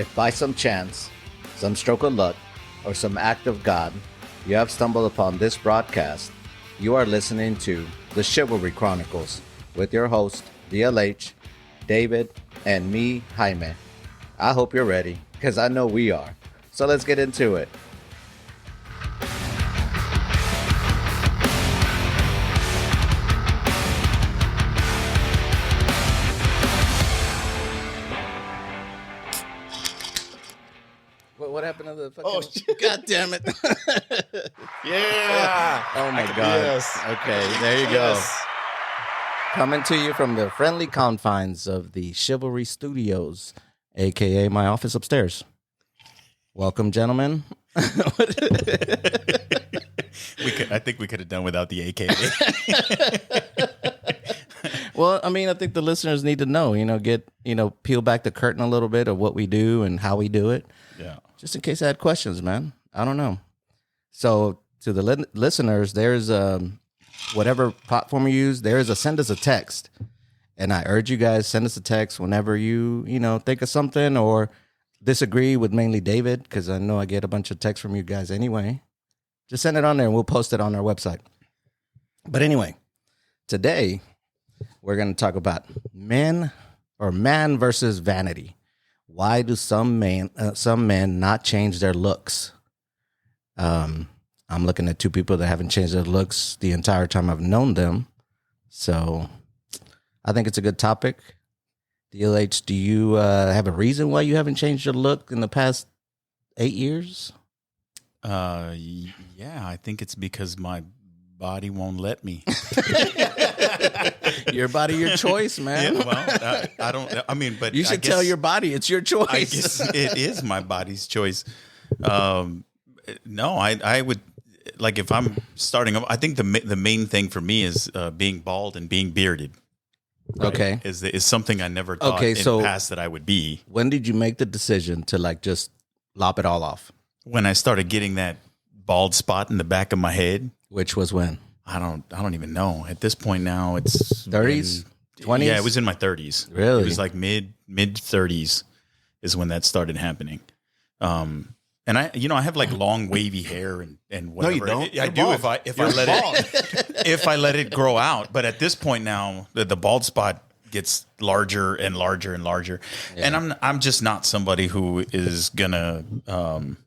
If by some chance, some stroke of luck, or some act of God, you have stumbled upon this broadcast, you are listening to The Chivalry Chronicles with your host, DLH, David, and me, Jaime. I hope you're ready, because I know we are. So let's get into it. What happened to the fucking... Oh, shit. God damn it. Yeah. Oh, my God. Yes. Okay, there you go. Coming to you from the friendly confines of the Chivalry Studios, a.k.a. my office upstairs. Welcome, gentlemen. I think we could have done without the AKA. Well, I mean, I think the listeners need to know, peel back the curtain a little bit of what we do and how we do it. Yeah. Just in case I had questions, man. I don't know. So to the listeners, there's whatever platform you use, send us a text. And I urge you guys, send us a text whenever you think of something or disagree with mainly David, because I know I get a bunch of texts from you guys anyway. Just send it on there and we'll post it on our website. But anyway, today we're going to talk about man versus vanity. Why do some men not change their looks? I'm looking at two people that haven't changed their looks the entire time I've known them. So I think it's a good topic. DLH, do you have a reason why you haven't changed your look in the past 8 years? Yeah, I think it's because my body won't let me. Your body, your choice, man. Yeah, well, I don't. I mean, but you should tell your body it's your choice. I guess it is my body's choice. No, I would like if I'm starting up. I think the main thing for me is being bald and being bearded. Right? Okay, is something I never thought in the past that I would be. When did you make the decision to just lop it all off? When I started getting that bald spot in the back of my head. Which was when? I don't even know. At this point now, it's 30s, 20s. Yeah, it was in my 30s. Really? It was like mid 30s is when that started happening. And I have like long wavy hair and whatever. No, you don't. I do if I let it if I let it grow out. But at this point now, the bald spot gets larger and larger and larger. Yeah. And I'm just not somebody who is gonna.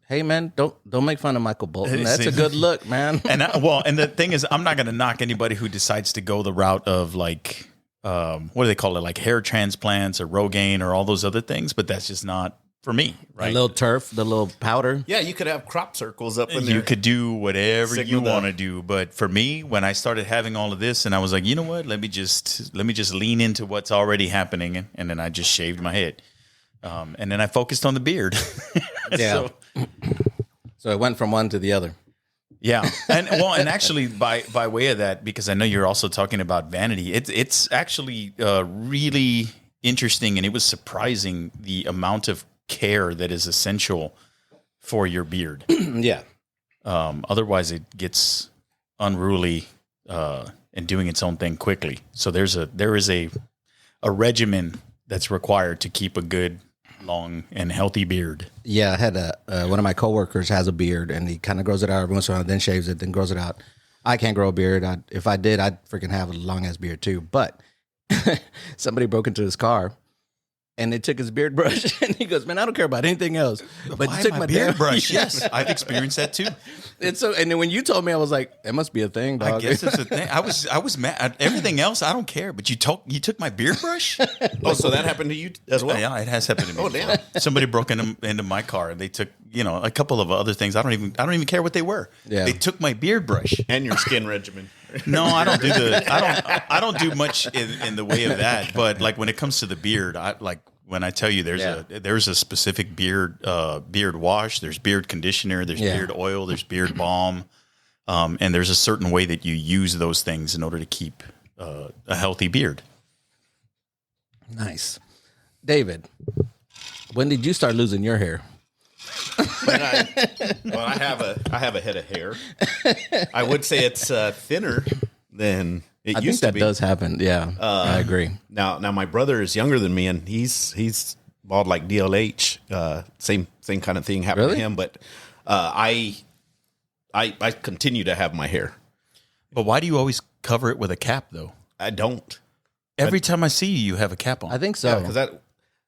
Hey man, don't make fun of Michael Bolton. That's a good look, man. And the thing is, I'm not gonna knock anybody who decides to go the route of like what do they call it, like hair transplants or Rogaine or all those other things. But that's just not for me, right? The little turf, the little powder. Yeah, you could have crop circles up in there. You could do whatever you want to do, but for me, when I started having all of this, and I was like, you know what? Let me just lean into what's already happening, and then I just shaved my head, and then I focused on the beard. Yeah. So it went from one to the other. Yeah, and actually, by way of that, because I know you're also talking about vanity, it's actually really interesting, and it was surprising the amount of care that is essential for your beard. Yeah. Otherwise it gets unruly and doing its own thing quickly. So there is a regimen that's required to keep a good, long, and healthy beard. Yeah, I had one of my coworkers has a beard, and he kind of grows it out every once in a while, then shaves it, then grows it out. I can't grow a beard. If I did, I'd freaking have a long ass beard too. But somebody broke into his car. And they took his beard brush, and he goes, "Man, I don't care about anything else, but why you took my beard brush." Yes, I've experienced that too. And then when you told me, I was like, "It must be a thing, dog." I guess it's a thing. I was mad at everything else. I don't care, but you took my beard brush. So that happened to you as well? Yeah, it has happened to me. Oh damn! Somebody broke into my car, and they took a couple of other things. I don't even care what they were. Yeah. They took my beard brush and your skin regimen. No, I don't do I don't do much in the way of that. But like when it comes to the beard, when I tell you there's a specific beard wash, there's beard conditioner, there's beard oil, there's beard balm, and there's a certain way that you use those things in order to keep a healthy beard. Nice, David. When did you start losing your hair? I have a head of hair. I would say it's thinner than it used to be. I think that does happen. Yeah, I agree. Now my brother is younger than me, and he's bald like DLH. Same kind of thing happened Really? to him. But I continue to have my hair. But why do you always cover it with a cap, though? I don't. Every time I see you, you have a cap on. I think so. Yeah, because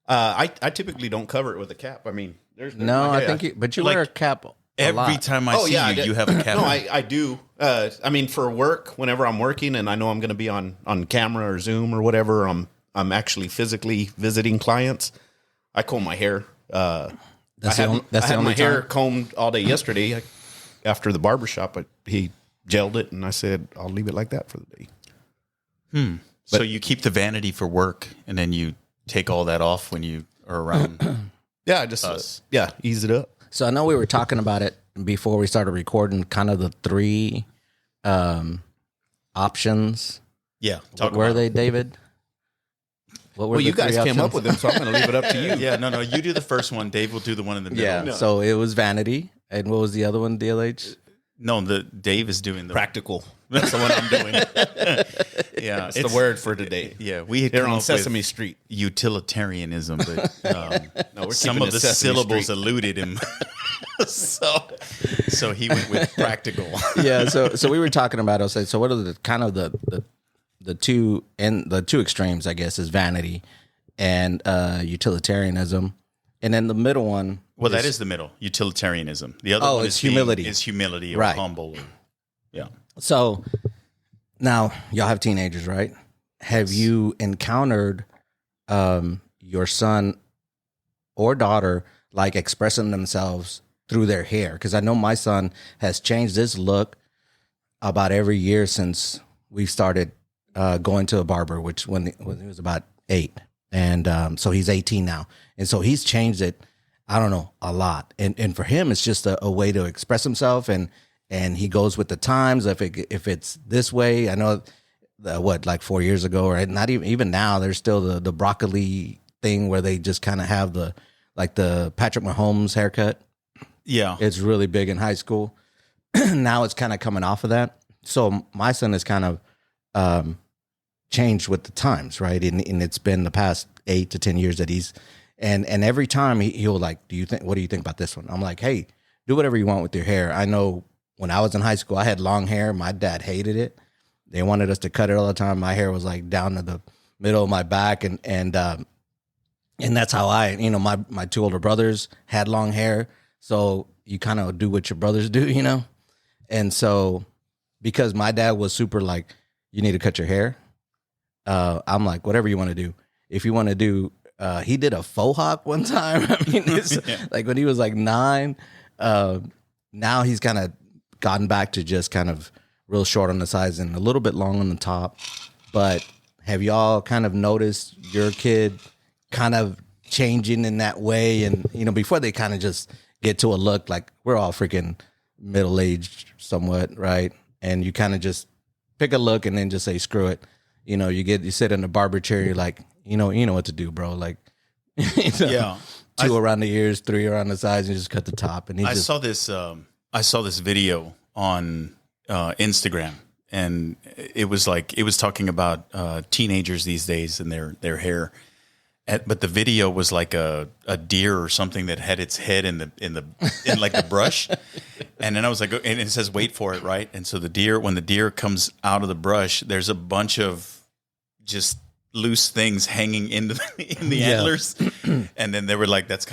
I typically don't cover it with a cap. I mean, there's no, my I hair. think but you Like, wear a cap a Every lot. time I see you have a cap No, on. I do. I mean, for work, whenever I'm working and I know I'm going to be on camera or Zoom or whatever, I'm actually physically visiting clients. I comb my hair. I had my hair combed all day yesterday. After the barbershop, he gelled it, and I said, I'll leave it like that for the day. So you keep the vanity for work, and then you take all that off when you are around. Yeah, I just ease it up. So I know we were talking about it before we started recording, kind of the 3 options. Yeah. What were they, David? What were Well, the you guys 3 came options? up with them, so I'm going to leave it up to you. Yeah, no, you do the first one. Dave will do the one in the middle. Yeah. So it was vanity, and what was the other one? DLH. No, Dave is doing the Practical. That's the one I'm doing. Yeah, It's the word for today. Yeah, we had Here come on up Sesame with Street. utilitarianism, but No, we're some keeping of the it Sesame syllables Street. eluded him. so he went with practical. Yeah. So we were talking about. I was saying, so what are the kind of the two extremes? I guess is vanity and utilitarianism, and then the middle one. Well, that is the middle, utilitarianism. The other Oh, one it's is humility. Is humility or Right. humble. Yeah. So now y'all have teenagers, right? Have you encountered your son or daughter like expressing themselves through their hair? Because I know my son has changed his look about every year since we started going to a barber, which when he was about 8. And so he's 18 now. And so he's changed it, I don't know, a lot. And for him, it's just a way to express himself, and he goes with the times. If it's this way, I know like 4 years ago, or not even now, there's still the broccoli thing where they just kind of have the Patrick Mahomes haircut. Yeah. It's really big in high school. Now it's kind of coming off of that. So my son is kind of changed with the times, right? And it's been the past 8 to 10 years that he's and every time he'll like, what do you think about this one? I'm like, hey, do whatever you want with your hair. I know when I was in high school, I had long hair. My dad hated it. They wanted us to cut it all the time. My hair was like down to the middle of my back, and that's how my 2 older brothers had long hair. So you kind of do what your brothers do, And so because my dad was super like, you need to cut your hair. I'm like, whatever you want to do. If you want to do, he did a faux hawk one time. I mean, it's like when he was like 9. Now he's kind of gotten back to just kind of real short on the sides and a little bit long on the top. But have y'all kind of noticed your kid kind of changing in that way? And, before they kind of just get to a look like we're all freaking middle-aged somewhat, right? And you kind of just pick a look and then just say, screw it. You sit in the barber chair, you're like, you know what to do, bro. Like, Yeah. 2 around the ears, 3 around the sides, and just cut the top. And I saw this video on Instagram, and it was talking about teenagers these days and their hair. But the video was like a deer or something that had its head in like the brush, and then I was like, and it says wait for it, right? And so when the deer comes out of the brush, there's a bunch of just loose things hanging in the antlers, and then they were like, that's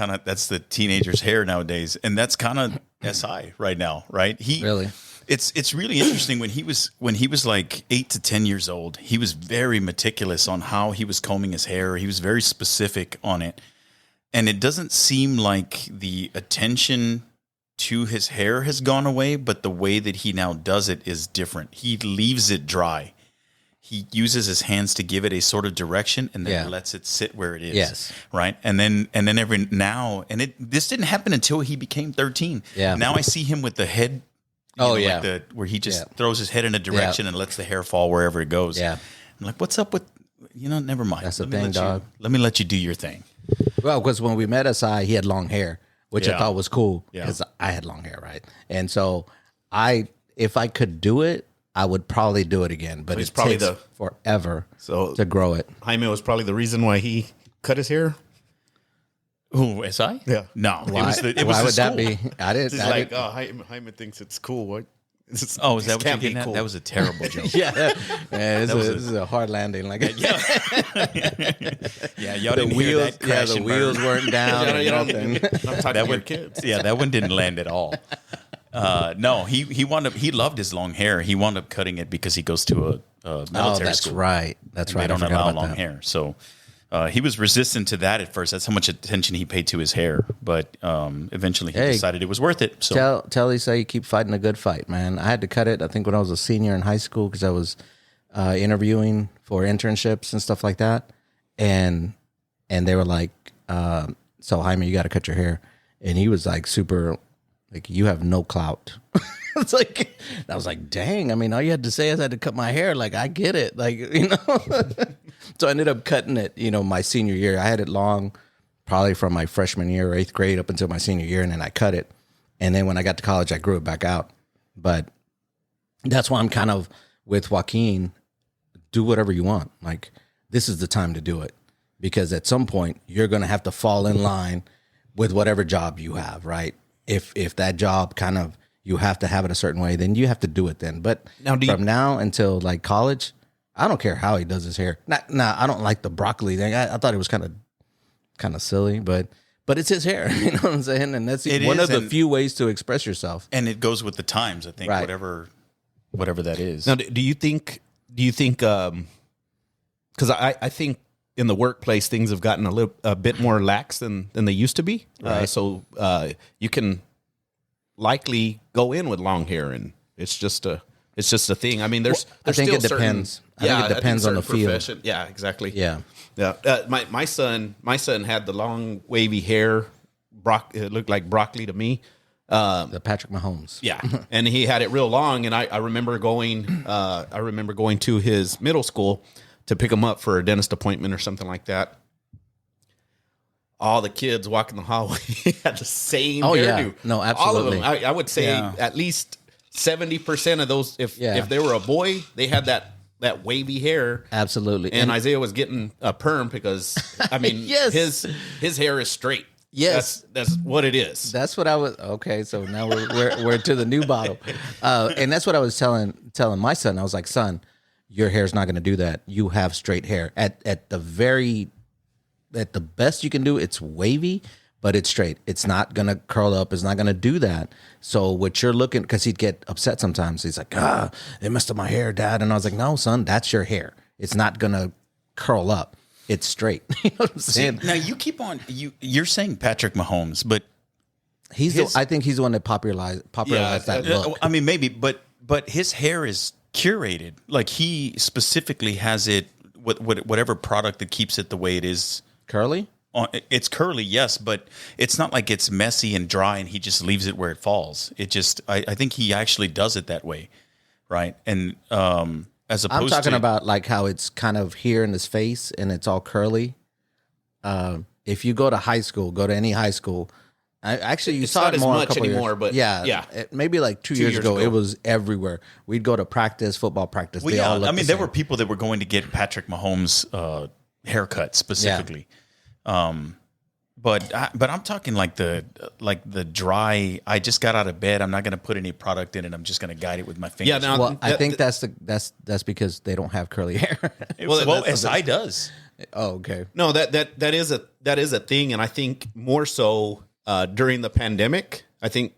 the teenager's hair nowadays, and that's kind of SI right now, right? Really. It's really interesting when he was like 8 to 10 years old. He was very meticulous on how he was combing his hair. He was very specific on it, and it doesn't seem like the attention to his hair has gone away, but the way that he now does it is different. He leaves it dry. He uses his hands to give it a sort of direction, and then lets it sit where it is. Yes. Right. And then every now this didn't happen until he became 13. Yeah. Now I see him with the head. Where he just throws his head in a direction and lets the hair fall wherever it goes. Yeah. I'm like, what's up with, never mind. That's the thing, dog. Let me let you do your thing. Well, because when we met SI, he had long hair, which I thought was cool Yeah. because I had long hair, right? And so if I could do it, I would probably do it again. But He's it probably takes forever So to grow it. Jaime was probably the reason why he cut his hair. Who, SI? Yeah. No. Why, It was the why school. would that be? I didn't. It's I like, didn't Jaime thinks it's cool. What? Oh, is that what you're getting at? That was a terrible joke. yeah, this is a hard landing. Like, Yeah, y'all didn't hear wheels, that crash the and wheels burn. weren't down. You or don't- nothing. I'm talking to your kids. Yeah, that one didn't land at all. No, he wound up. He loved his long hair. He wound up cutting it because he goes to a military Oh, that's school. right. That's And right. They I don't forgot allow about long that. hair, so he was resistant to that at first. That's how much attention he paid to his hair. But eventually, he decided it was worth it. So Tell Lisa you keep fighting a good fight, man. I had to cut it. I think when I was a senior in high school because I was interviewing for internships and stuff like that, and they were like, "So Jaime, you got to cut your hair," and he was like super, like, "You have no clout." It's like, I was like, dang. I mean, all you had to say is I had to cut my hair. Like, I get it. Like, you know. So I ended up cutting it, my senior year. I had it long, probably from my freshman year or 8th grade up until my senior year, and then I cut it. And then when I got to college, I grew it back out. But that's why I'm kind of with Joaquin, do whatever you want. Like, this is the time to do it. Because at some point, you're going to have to fall in line with whatever job you have, right? If that job kind of, you have to have it a certain way, then you have to do it then. But Now, from now until like college, I don't care how he does his hair. I don't like the broccoli thing. I thought it was kind of silly, but it's his hair. You know what I'm saying? And that's one of the few ways to express yourself. and it goes with the times. I think Right. whatever that is. Now, do you think? Because I think in the workplace things have gotten a bit more lax than they used to be. Right. So you can likely go in with long hair, and it's just a thing. I mean, there's I think still it depends. certain- I think it depends on the certain field. profession. Yeah, exactly. Yeah. Yeah. My son had the long wavy hair. It looked like broccoli to me. The Patrick Mahomes. Yeah, and he had it real long, and I remember going. I remember going to his middle school to pick him up for a dentist appointment or something like that. All the kids walking the hallway had the same Oh, yeah. hairdo. No, All of absolutely. them. I would say Yeah. at least 70% of those. If Yeah. they were a boy, they had that wavy hair. Absolutely. And Isaiah was getting a perm because I mean, Yes. his hair is straight. Yes. that's what it is. That's what I was. Okay, so now we're to the new bottle, and that's what I was telling my son. I was like, son, your hair's not going to do that. You have straight hair. At the best you can do, it's wavy, but it's straight. It's not going to curl up. It's not going to do that. So what you're looking, because he'd get upset sometimes. He's like, they messed up my hair, Dad. And I was like, no, son, that's your hair. It's not going to curl up. It's straight. You know what I'm saying? Now you keep on. You're saying Patrick Mahomes, but I think he's the one that popularized that look. I mean, maybe, but his hair is curated. Like he specifically has it. Whatever product that keeps it the way it is. Curly? It's curly, yes, but it's not like it's messy and dry and he just leaves it where it falls. It just, I think he actually does it that way, right? And as opposed I'm talking to, about like how it's kind of here in his face and it's all curly. If you go to any high school, you saw not it as more a much couple anymore, years. but yeah. Maybe like 2 years ago, it was everywhere. We'd go to practice, football practice. well, they all yeah, looked I mean, the there same. were people that were going to get Patrick Mahomes' haircut specifically. But I'm talking like the dry. I just got out of bed. I'm not going to put any product in it. I'm just going to guide it with my fingers. Yeah, now- Well, I think that's because they don't have curly hair. well, SI does. Oh, okay. No, that is a thing, and I think more so during the pandemic. I think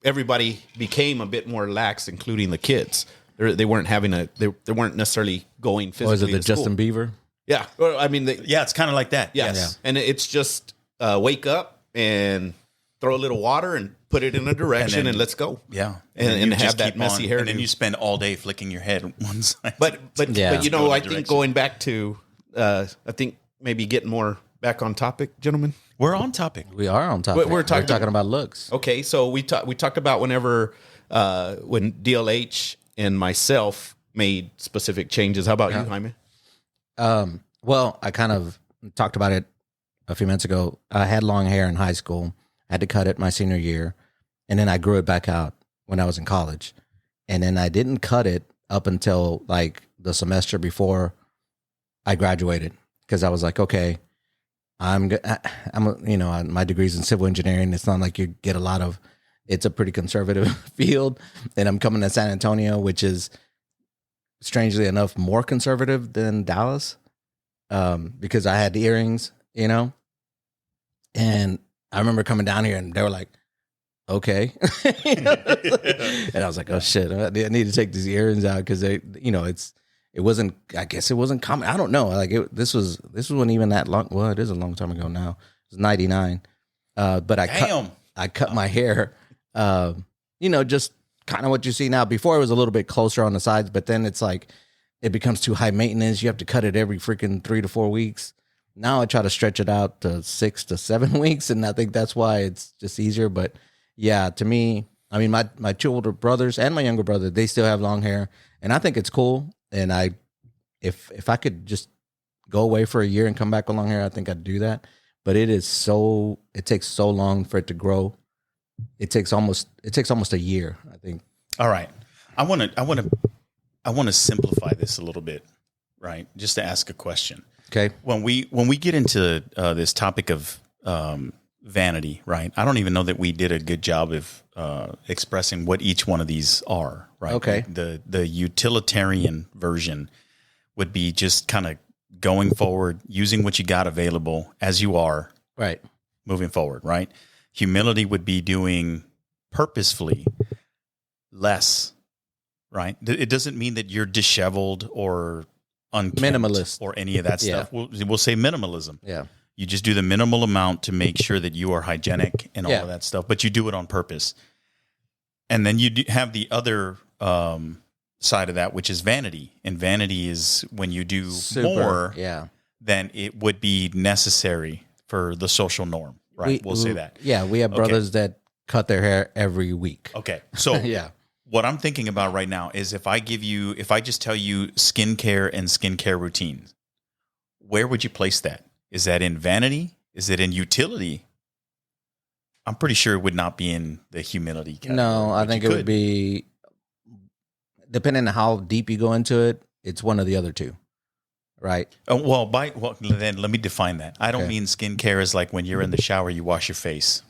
everybody became a bit more lax, including the kids. They weren't they weren't necessarily going physically. Or is it the to school. Justin Bieber? Yeah, well, I mean, Yeah, it's kind of like that. yes. Yes. And it's just wake up and throw a little water and put it in a direction And and, then- let's go. Yeah, And you have just that keep messy on, hairdo. and then you spend all day flicking your head on one side. But Yeah. you Go know, the I think direction. going back to I think maybe getting more back on topic, gentlemen. we're on topic. We are on topic. We're talking about looks. Okay, so we talked about when DLH and myself made specific changes. How about you, Jaime? Well, I kind of talked about it a few minutes ago. I had long hair in high school. I had to cut it my senior year, and then I grew it back out when I was in college. And then I didn't cut it up until like the semester before I graduated because I was like, okay, My degree's in civil engineering. It's not like you get a lot of. It's a pretty conservative field, and I'm coming to San Antonio, which is strangely enough more conservative than Dallas, because I had the earrings, and I remember coming down here, and they were like, "Okay," and I was like, "Oh shit, I need to take these earrings out because it wasn't. I guess it wasn't common. I don't know. Like this wasn't even that long. Well, it is a long time ago now. It was 99. But I cut my hair. Just kind of what you see now. Before it was a little bit closer on the sides, but then it's like it becomes too high maintenance. You have to cut it every freaking 3 to 4 weeks. Now I try to stretch it out to 6 to 7 weeks, and I think that's why it's just easier. But yeah, to me, I mean, my 2 older brothers and my younger brother, they still have long hair, and I think it's cool. And if I could just go away for a year and come back with long hair, I think I'd do that. But it takes so long for it to grow. It takes almost a year, I think. All right. I want to simplify this a little bit, right? Just to ask a question. Okay. When we get into this topic of vanity, right? I don't even know that we did a good job of expressing what each one of these are, right? Okay. The utilitarian version would be just kind of going forward, using what you got available as you are, right? Moving forward, right? Humility would be doing purposefully less, right? It doesn't mean that you're disheveled or unkempt minimalist or any of that stuff. We'll say minimalism. Yeah. You just do the minimal amount to make sure that you are hygienic and all of that stuff, but you do it on purpose. And then you have the other side of that, which is vanity. And vanity is when you do more than it would be necessary for the social norm, right? We'll say that. Yeah, we have brothers that cut their hair every week. Okay. So what I'm thinking about right now is if I just tell you skincare and skincare routines, where would you place that? Is that in vanity? Is it in utility? I'm pretty sure it would not be in the humility category. No, I think it would be, depending on how deep you go into it, it's one of the other two, right? Then let me define that. I don't mean skincare is like when you're in the shower, you wash your face.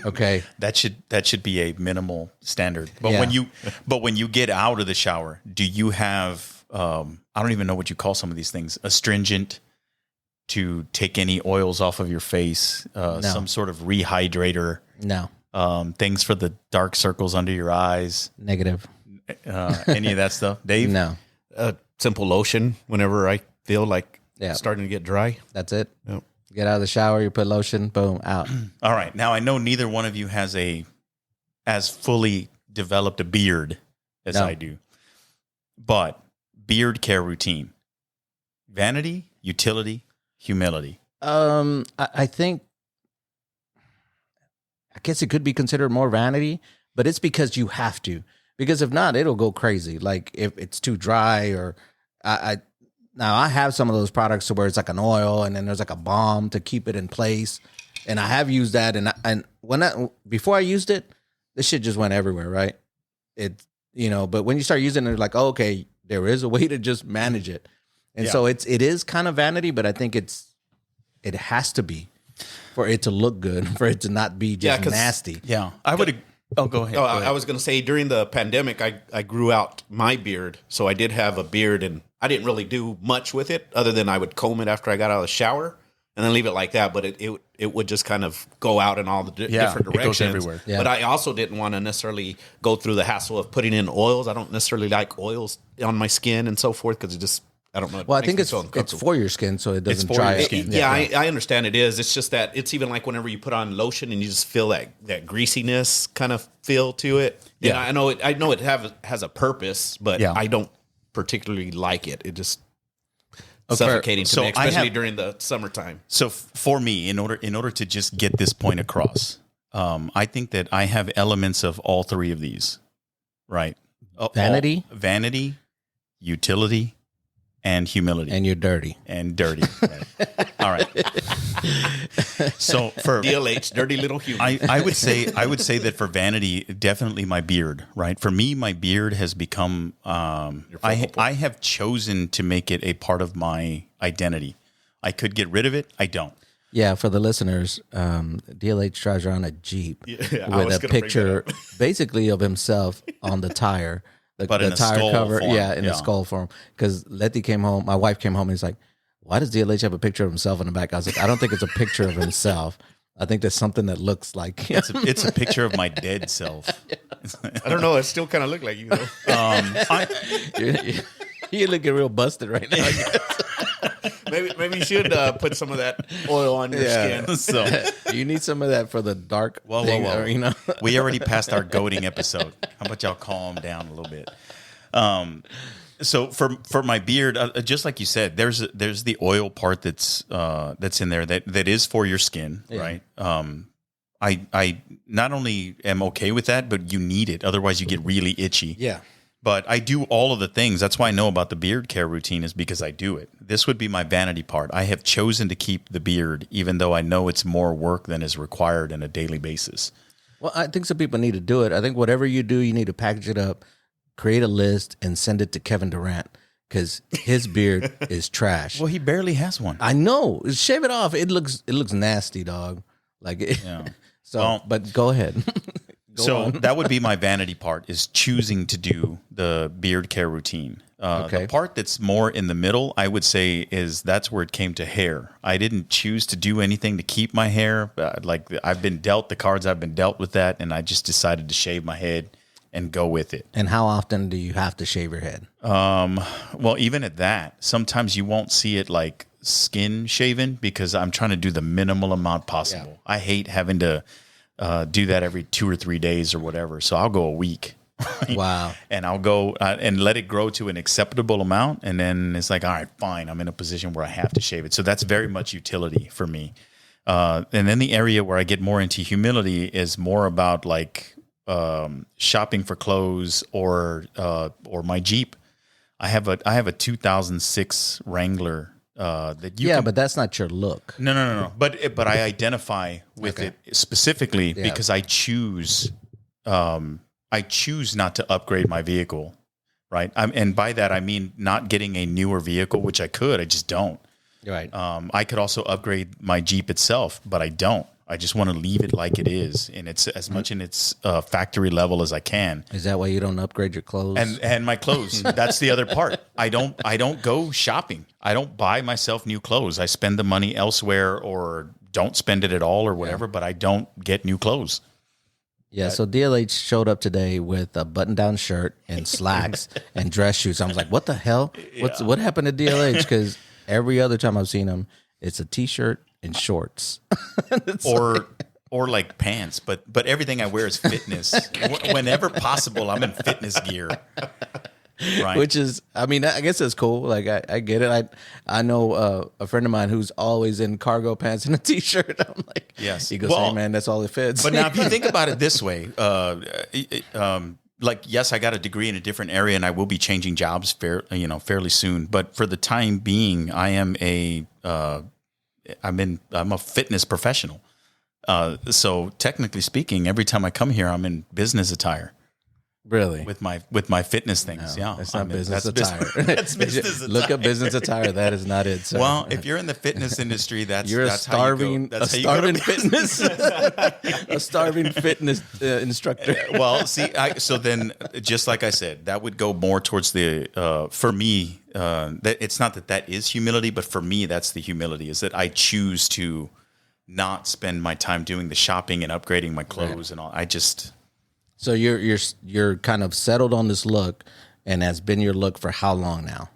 Okay. That should be a minimal standard. But when you get out of the shower, do you have, I don't even know what you call some of these things, astringent to take any oils off of your face, No. some sort of rehydrator, No. Things for the dark circles under your eyes, Negative. Any of that stuff, Dave? No. Simple lotion whenever I feel like Yeah. starting to get dry. That's it. Yep. Get out of the shower, you put lotion, boom, out. All right. Now I know neither one of you has as fully developed a beard as I do, but beard care routine, vanity, utility, humility. I think, I guess it could be considered more vanity, but it's because you have to. Because if not, it'll go crazy. Like if it's too dry, or now I have some of those products where it's like an oil and then there's like a balm to keep it in place, and I have used that. And before I used it, this shit just went everywhere, right? But when you start using it, like, oh, okay, there is a way to just manage it, and so it is kind of vanity, but I think it has to be for it to look good, for it to not be just nasty. Yeah, I would. Oh, go ahead. I was going to say during the pandemic, I grew out my beard. So I did have a beard, and I didn't really do much with it other than I would comb it after I got out of the shower and then leave it like that. But it would just kind of go out in all the different directions. It goes everywhere. Yeah. But I also didn't want to necessarily go through the hassle of putting in oils. I don't necessarily like oils on my skin and so forth because it just, I don't know. Well, I think it's for your skin, so it doesn't dry your skin. I understand it is. It's just that it's even like whenever you put on lotion and you just feel that greasiness kind of feel to it. Yeah, and I know it has a purpose, but I don't particularly like it. It just suffocating to me, especially during the summertime. So for me, in order to just get this point across, I think that I have elements of all three of these, right? Vanity, utility, and humility. And you're dirty. Right. All right. So for DLH, dirty little human. I would say that for vanity, definitely my beard, right? For me, my beard has become, I have chosen to make it a part of my identity. I could get rid of it. I don't. Yeah, for the listeners, DLH drives around a Jeep I was with a gonna bring picture that basically of himself on the tire. But The in a tire skull cover, form. in Yeah. a skull form. Because Letty came home, my wife came home, and he's like, why does DLH have a picture of himself in the back? I was like, I don't think it's a picture of himself. I think there's something that looks like him. It's a picture of my dead self. I don't know. It still kind of look like you though. You're looking real busted right now. Maybe you should put some of that oil on your skin. So You need some of that for the dark Whoa, thing, whoa, whoa. or, you know. we already passed our goading episode. How about y'all calm down a little bit? So for my beard, just like you said, there's the oil part that's in there that is for your skin, right? I not only am okay with that, but you need it. Otherwise, you get really itchy. Yeah. But I do all of the things. That's why I know about the beard care routine, is because I do it. This would be my vanity part. I have chosen to keep the beard, even though I know it's more work than is required on a daily basis. Well, I think some people need to do it. I think whatever you do, you need to package it up, create a list, and send it to Kevin Durant, because his beard is trash. Well, he barely has one. I know. Shave it off. It looks nasty, dog. Like it. Yeah. So, Well, but go ahead. So that would be my vanity part, is choosing to do the beard care routine. Okay. The part that's more in the middle, I would say, is that's where it came to hair. I didn't choose to do anything to keep my hair. Like, I've been dealt the cards, I've been dealt with that, and I just decided to shave my head and go with it. And how often do you have to shave your head? Well, even at that, sometimes you won't see it like skin shaven, because I'm trying to do the minimal amount possible. Yeah. I hate having to do that every 2 or 3 days or whatever. So I'll go a week. Wow. And I'll go and let it grow to an acceptable amount. And then it's like, all right, fine. I'm in a position where I have to shave it. So that's very much utility for me. And then the area where I get more into humility is more about like shopping for clothes or my Jeep. I have a 2006 Wrangler that you can, but that's not your look. no. But I identify with it specifically because I choose not to upgrade my vehicle, right? And by that I mean not getting a newer vehicle, which I could. I just don't. Right. I could also upgrade my Jeep itself, but I don't. I just want to leave it like it is, and it's as much in its factory level as I can. Is that why you don't upgrade your clothes? And my clothes. That's the other part. I don't go shopping. I don't buy myself new clothes. I spend the money elsewhere, or don't spend it at all, or whatever. But I don't get new clothes. Yeah, so DLH showed up today with a button-down shirt and slacks and dress shoes. I was like, what the hell? What happened to DLH? Because every other time I've seen him, it's a T-shirt and shorts. or like pants, but everything I wear is fitness. Whenever possible, I'm in fitness gear. Right. Which is, I mean, I guess it's cool. Like, I get it. I know a friend of mine who's always in cargo pants and a T-shirt. I'm like, yes. He goes, Well, hey, man, that's all it fits. But now, if you think about it this way, like, yes, I got a degree in a different area, and I will be changing jobs fairly soon. But for the time being, I'm a fitness professional. So technically speaking, every time I come here, I'm in business attire. Really? With my fitness things, yeah. That's not business attire. That's business attire. Look up business attire. That is not it, sir. Well, if you're in the fitness industry, that's you're that's a starving, how you go. That's a how you go to starving fitness, a starving fitness instructor. Well, see, so then, just like I said, that would go more towards the for me. That it's not that is humility, but for me, that's the humility. Is that I choose to not spend my time doing the shopping and upgrading my clothes and all. I just. So you're kind of settled on this look, and has been your look for how long now?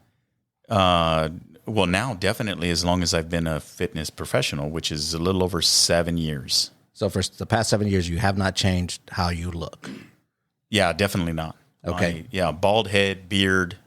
Well, now definitely as long as I've been a fitness professional, which is a little over 7 years. So for the past 7 years, you have not changed how you look. Yeah, definitely not. Okay. Bald head, beard,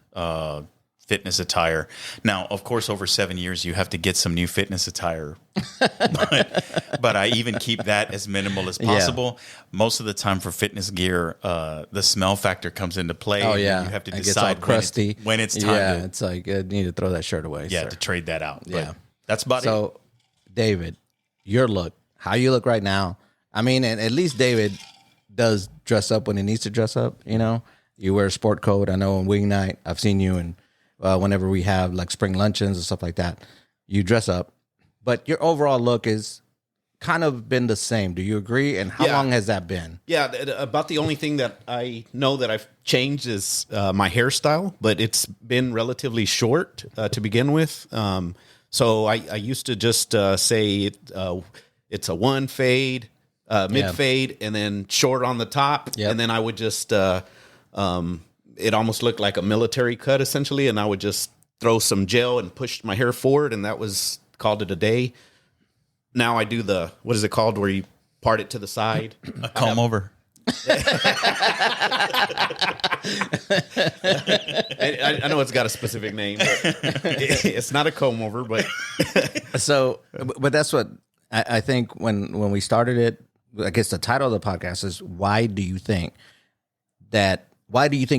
fitness attire. Now, of course, over 7 years, you have to get some new fitness attire. but I even keep that as minimal as possible. Yeah. Most of the time for fitness gear, the smell factor comes into play. Oh, yeah. You have to it decide gets all crusty. when it's time yeah, it's like, you need to throw that shirt away. Yeah, sir. to trade that out. Yeah. But that's about it. So, David, your look, how you look right now. I mean, and at least David does dress up when he needs to dress up, you know. You wear a sport coat. I know on wing night, I've seen you, and whenever we have like spring luncheons and stuff like that, you dress up. but your overall look is kind of been the same. Do you agree? And how Yeah. long has that been? Yeah, about the only thing that I know that I've changed is my hairstyle, but it's been relatively short to begin with. So I used to just say it's a one fade, mid fade, and then short on the top, and then I would just it almost looked like a military cut essentially, and I would just throw some gel and push my hair forward, and that was called it a day. Now I do the, what is it called, where you part it to the side? A comb over. I know it's got a specific name, but it's not a comb over. But So, but that's what I think when we started it. I guess the title of the podcast is why do you think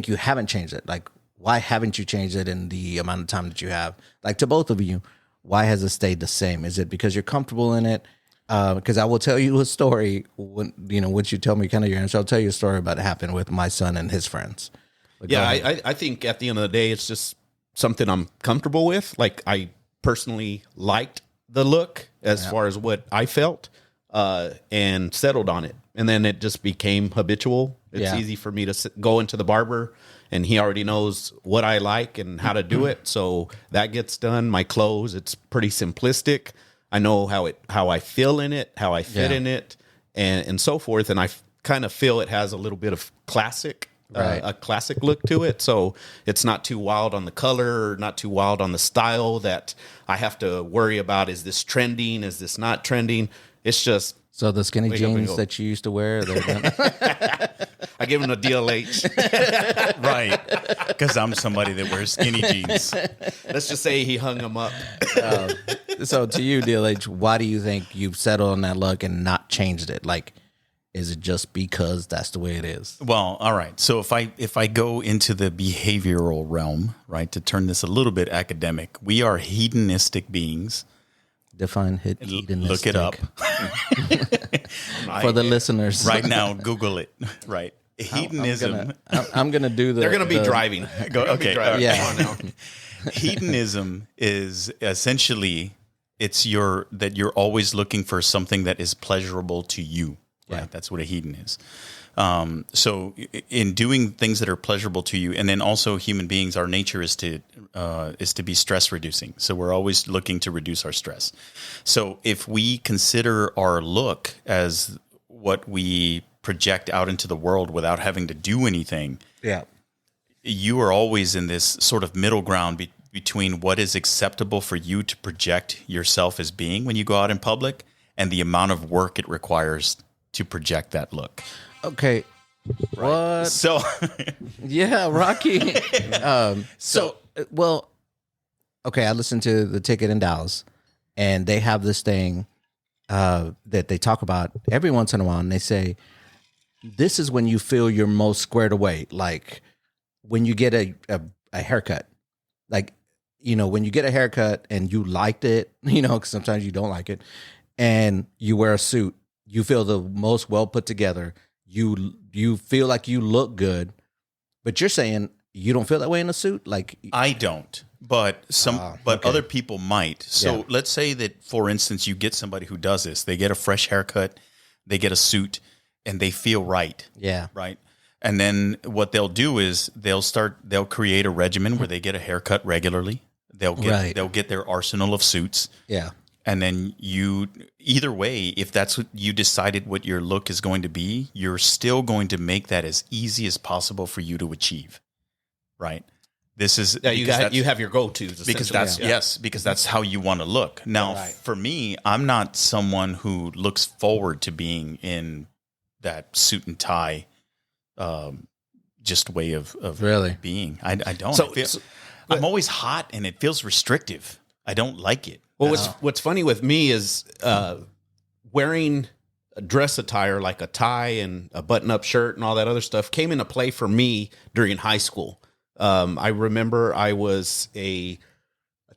you haven't changed it? Like, why haven't you changed it in the amount of time that you have? Like, to both of you, why has it stayed the same? Is it because you're comfortable in it? Because I will tell you a story once you tell me kind of your answer, I'll tell you a story about what happened with my son and his friends. But yeah, I think at the end of the day, it's just something I'm comfortable with. Like, I personally liked the look as far as what I felt, and settled on it. And then it just became habitual. It's easy for me to go into the barber, and he already knows what I like and how to do it. So that gets done. My clothes, it's pretty simplistic. I know how I feel in it, how I fit in it, and so forth. And I kind of feel it has a little bit of classic, a classic look to it. So it's not too wild on the color, or not too wild on the style that I have to worry about. Is this trending? Is this not trending? It's just. So the skinny jeans that you used to wear, I give him a DLH. Right. Because I'm somebody that wears skinny jeans. Let's just say he hung them up. So to you, DLH, why do you think you've settled on that look and not changed it? Like, is it just because that's the way it is? Well, all right. So if I go into the behavioral realm, right, to turn this a little bit academic, we are hedonistic beings. Define hedonistic. Look it up. For the listeners. Right now, Google it. Right. Hedonism. I'm gonna do the. They're going to be driving. Okay. Driving. Yeah. Come on now. Hedonism is essentially that you're always looking for something that is pleasurable to you. Right. Yeah. That's what a hedon is. So in doing things that are pleasurable to you, and then also human beings, our nature is to be stress reducing. So we're always looking to reduce our stress. So if we consider our look as what we project out into the world without having to do anything, you are always in this sort of middle ground between what is acceptable for you to project yourself as being when you go out in public and the amount of work it requires to project that look. Okay. What? So, yeah, Rocky. Okay. I listened to the Ticket in Dallas, and they have this thing that they talk about every once in a while, and they say, this is when you feel you're most squared away. Like when you get a haircut, like, when you get a haircut and you liked it, 'cause sometimes you don't like it, and you wear a suit, you feel the most well put together. You feel like you look good, but you're saying you don't feel that way in a suit? Like, I don't, but okay. other people might. So let's say that, for instance, you get somebody who does this. They get a fresh haircut, they get a suit, and they feel right. Yeah. Right. And then what they'll do is they'll create a regimen where they get a haircut regularly. They'll get their arsenal of suits. Yeah. And then either way, if that's what you decided what your look is going to be, you're still going to make that as easy as possible for you to achieve. Right. This is you have your go-tos because that's how you want to look. Now, for me, I'm not someone who looks forward to being in that suit and tie, just way of really being. I don't. I'm always hot, and it feels restrictive. I don't like it. Well, what's funny with me is wearing a dress attire like a tie and a button-up shirt and all that other stuff came into play for me during high school. I remember I was I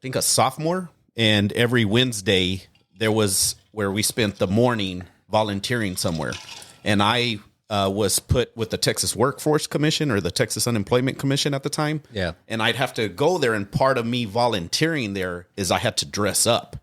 think a sophomore, and every Wednesday there was where we spent the morning volunteering somewhere, and I was put with the Texas Workforce Commission or the Texas Unemployment Commission at the time. Yeah. And I'd have to go there, and part of me volunteering there is I had to dress up.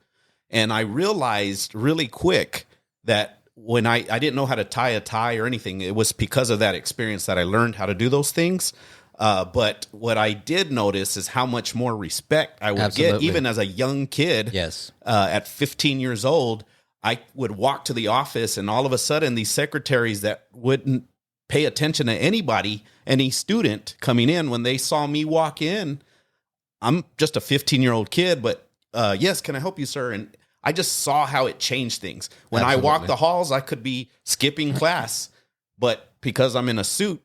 And I realized really quick that when I didn't know how to tie a tie or anything, it was because of that experience that I learned how to do those things. But what I did notice is how much more respect I would get, even as a young kid. Yes. At 15 years old, I would walk to the office, and all of a sudden, these secretaries that wouldn't pay attention to anybody, any student coming in, when they saw me walk in, I'm just a 15-year-old kid, but yes, can I help you, sir? And I just saw how it changed things. When I walked the halls, I could be skipping class, but because I'm in a suit,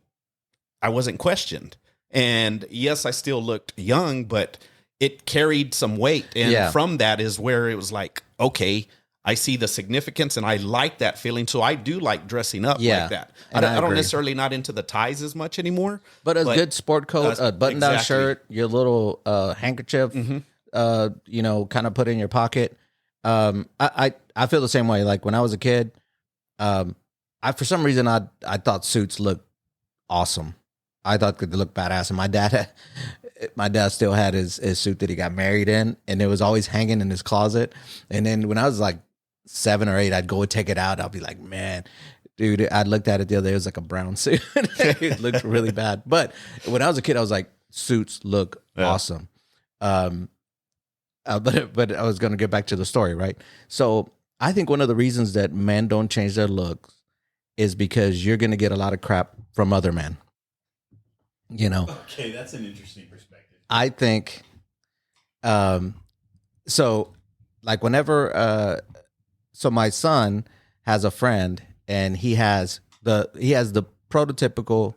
I wasn't questioned. And yes, I still looked young, but it carried some weight. And from that is where it was like, okay, I see the significance, and I like that feeling. So I do like dressing up like that. I don't necessarily not into the ties as much anymore. But a good sport coat, a button-down shirt, your little handkerchief, kind of put in your pocket. I feel the same way. Like when I was a kid, for some reason I thought suits looked awesome. I thought they looked badass. And my dad still had his suit that he got married in, and it was always hanging in his closet. And then when I was like 7 or 8, I'd go and take it out. I'll be like, man, dude, I looked at it the other day. It was like a brown suit. It looked really bad. But when I was a kid, I was like, suits look awesome. But I was going to get back to the story, right? So I think one of the reasons that men don't change their looks is because you're going to get a lot of crap from other men. Okay, that's an interesting perspective. I think, so like whenever, so my son has a friend, and he has the prototypical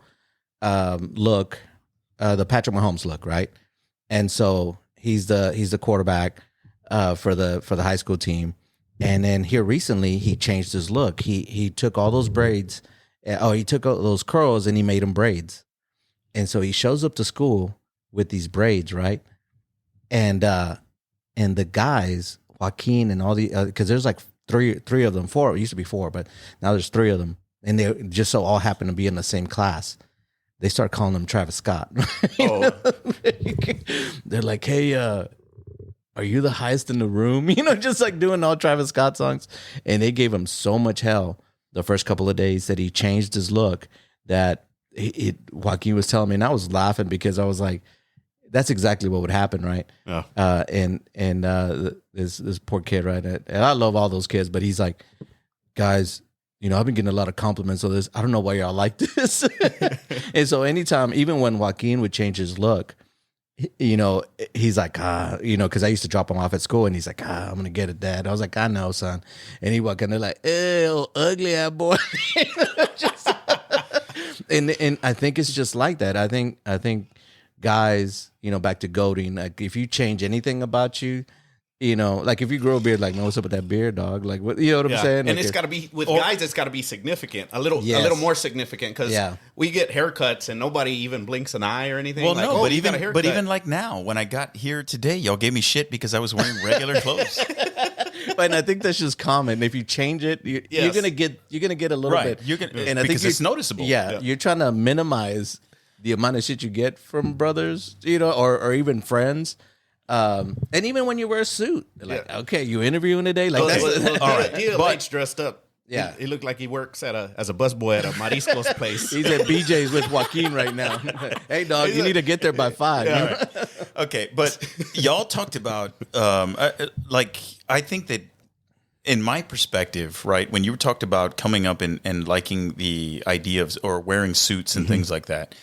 look, the Patrick Mahomes look, right? And so he's the quarterback for the high school team. And then here recently he changed his look. He took all those braids, he took all those curls and he made them braids. And so he shows up to school with these braids, right? And the guys, Joaquin and all the, because there's like three of them, four. It used to be four, but now there's three of them, and they just so all happen to be in the same class. They start calling him Travis Scott. Oh. They're like, hey, are you the highest in the room? Just like doing all Travis Scott songs. And they gave him so much hell the first couple of days that he changed his look that Joaquin was telling me, and I was laughing because I was like, that's exactly what would happen, right? Yeah. This poor kid, right? And I love all those kids, but he's like, guys, I've been getting a lot of compliments on this. I don't know why y'all like this. And so anytime, even when Joaquin would change his look, he's like, because I used to drop him off at school, and he's like, I'm gonna get it, Dad. I was like, I know, son. And he walked in, they're like, ew, ugly ass boy. And I think it's just like that. I think guys, back to goating, like if you change anything about you, like if you grow a beard, like, man, what's up with that beard, dog? Like, what, what I'm saying? And like, it's got to be with guys. It's got to be significant, a little more significant, because we get haircuts and nobody even blinks an eye or anything. Well, like, no, but even like now, when I got here today, y'all gave me shit because I was wearing regular clothes. But I think that's just common. If you change it, you're gonna get a little bit. You're gonna, and I think it's noticeable. Yeah, you're trying to minimize the amount of shit you get from brothers, or even friends. And even when you wear a suit, like, okay, you interviewing today, like that's all right. But dressed up. Yeah, he looked like he works as a busboy at a Marisco's place. He's at BJ's with Joaquin right now. Hey, dog, you need to get there by 5. Yeah, right. Okay, but y'all talked about I think that in my perspective, right, when you talked about coming up and liking the idea of or wearing suits and things like that,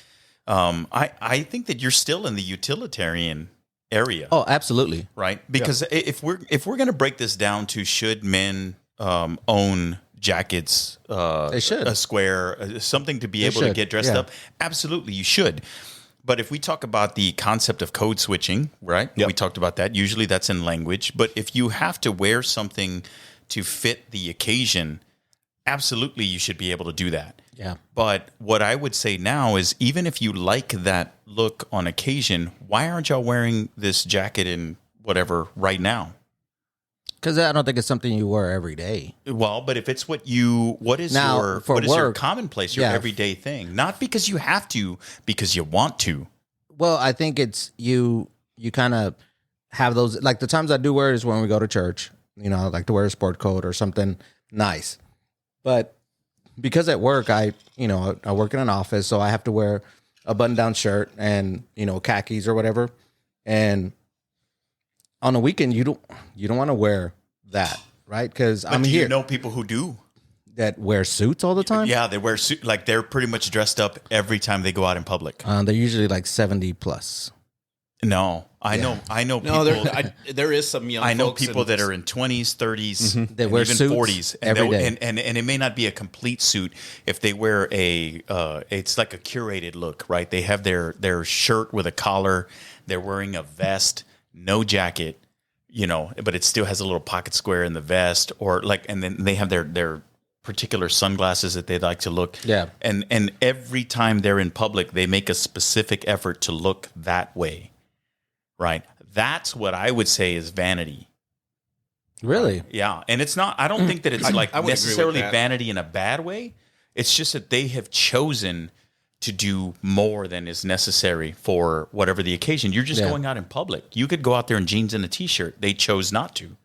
I think that you're still in the utilitarian area. Oh, absolutely. Right, because if we're going to break this down to should men own jackets, they should. A square, something to be able to get dressed up. Absolutely, you should. But if we talk about the concept of code switching, right? Yep. We talked about that. Usually that's in language. But if you have to wear something to fit the occasion, absolutely you should be able to do that. Yeah. But what I would say now is even if you like that look on occasion, why aren't y'all wearing this jacket and whatever right now? Because I don't think it's something you wear every day. Well, but if it's what is your commonplace, your everyday thing? Not because you have to, because you want to. Well, I think it's you kind of have those, like the times I do wear it is when we go to church, I like to wear a sport coat or something nice. But because at work, I work in an office, so I have to wear a button-down shirt and, khakis or whatever. And on a weekend, you don't want to wear that, right? Because I'm here. You know people who do that wear suits all the time? Yeah, they wear suit, like they're pretty much dressed up every time they go out in public. They're usually like 70 plus. No, I know people. No, there is some young. I know folks people that are in 20s, 30s, They wear even suits 40s, every day. And it may not be a complete suit if they wear it's like a curated look, right? They have their shirt with a collar, they're wearing a vest, no jacket, but it still has a little pocket square in the vest, or like, and then they have their particular sunglasses that they like to look. Yeah. And every time they're in public, they make a specific effort to look that way. Right. That's what I would say is vanity. Really? Yeah. And it's not, I don't think that it's I would agree with necessarily that. vanity in a bad way. It's just that they have chosen to do more than is necessary for whatever the occasion. You're just going out in public. You could go out there in jeans and a t-shirt. They chose not to.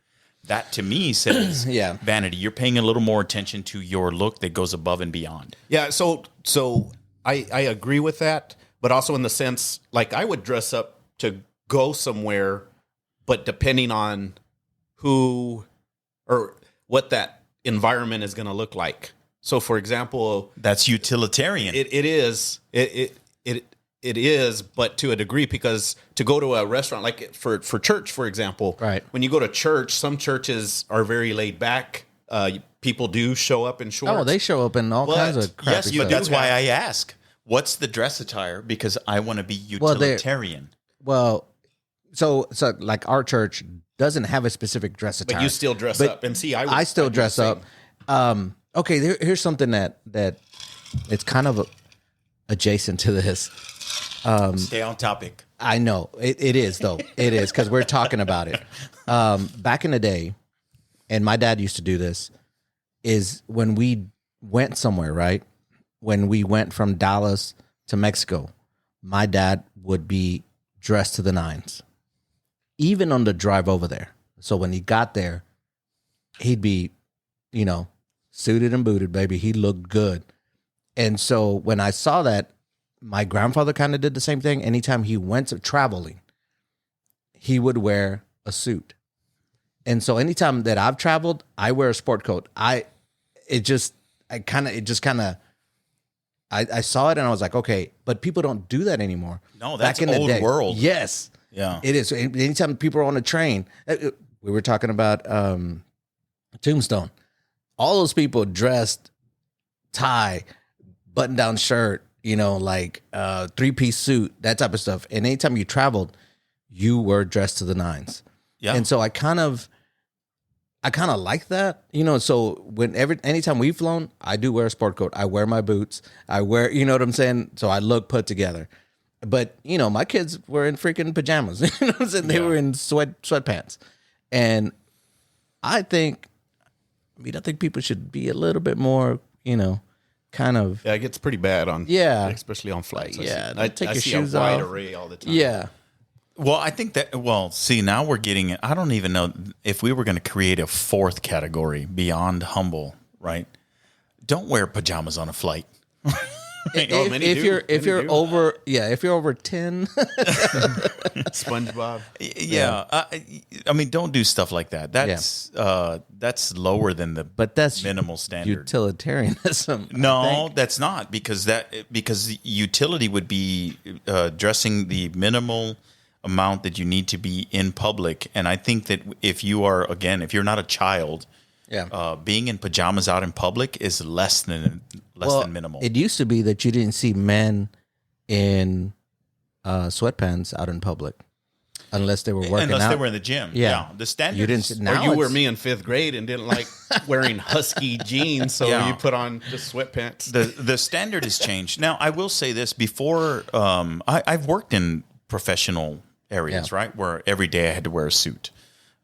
That to me says vanity. You're paying a little more attention to your look that goes above and beyond. Yeah, so I agree with that, but also in the sense, like, I would dress up to go somewhere, but depending on who or what that environment is going to look like. So, for example, That's utilitarian. it is, but to a degree, because to go to a restaurant, like for church, for example, Right. when you go to church, some churches are very laid back. People do show up in shorts. Oh, they show up in all kinds of crappy Yes, stuff. but that's why I ask, what's the dress attire? Because I want to be Well, utilitarian. Well, so like our church doesn't have a specific dress attire. But you still dress But up. And see, I still I'd do dress the up. same. Okay, here's something that it's kind of adjacent to this. Stay on topic. I know it is though. It is because we're talking about it. Back in the day, and my dad used to do this. Is when we went somewhere, right? When we went from Dallas to Mexico, my dad would be dressed to the nines, even on the drive over there. So when he got there, he'd be, suited and booted, baby. He looked good. And so when I saw that, my grandfather kind of did the same thing. Anytime he went to traveling, he would wear a suit. And so anytime that I've traveled, I wear a sport coat. I saw it and I was like, okay, but people don't do that anymore. No, that's old world. Yes. Yeah. It is. Anytime people are on a train, we were talking about Tombstone. All those people dressed, tie, button-down shirt, like three-piece suit, that type of stuff. And anytime you traveled, you were dressed to the nines. Yeah. And so I kind of like that, so anytime we've flown, I do wear a sport coat. I wear my boots. I wear, you know what I'm saying? So I look put together. But, my kids were in freaking pajamas. You know what I'm saying? They were in sweatpants. And I think people should be a little bit more, kind of. Yeah, it gets pretty bad on. Yeah. especially on flights. Yeah, take I your see shoes a wide off. array all the time. Yeah. Well, I think that, see, now we're getting, I don't even know if we were going to create a fourth category beyond humble, right? Don't wear pajamas on a flight. If you're over 10, SpongeBob. Yeah. I mean, don't do stuff like that. That's lower than the that's minimal standard. utilitarianism. No, that's not, because utility would be dressing the minimal amount that you need to be in public. And I think that if you're not a child, being in pajamas out in public is less than minimal. It used to be that you didn't see men in sweatpants out in public unless they were working out. Unless they were in the gym. Yeah. The standard. You didn't. Or you were me in 5th grade and didn't like wearing husky jeans, so you put on just sweatpants. The standard has changed. Now, I will say this: before, I've worked in professional areas, right, where every day I had to wear a suit.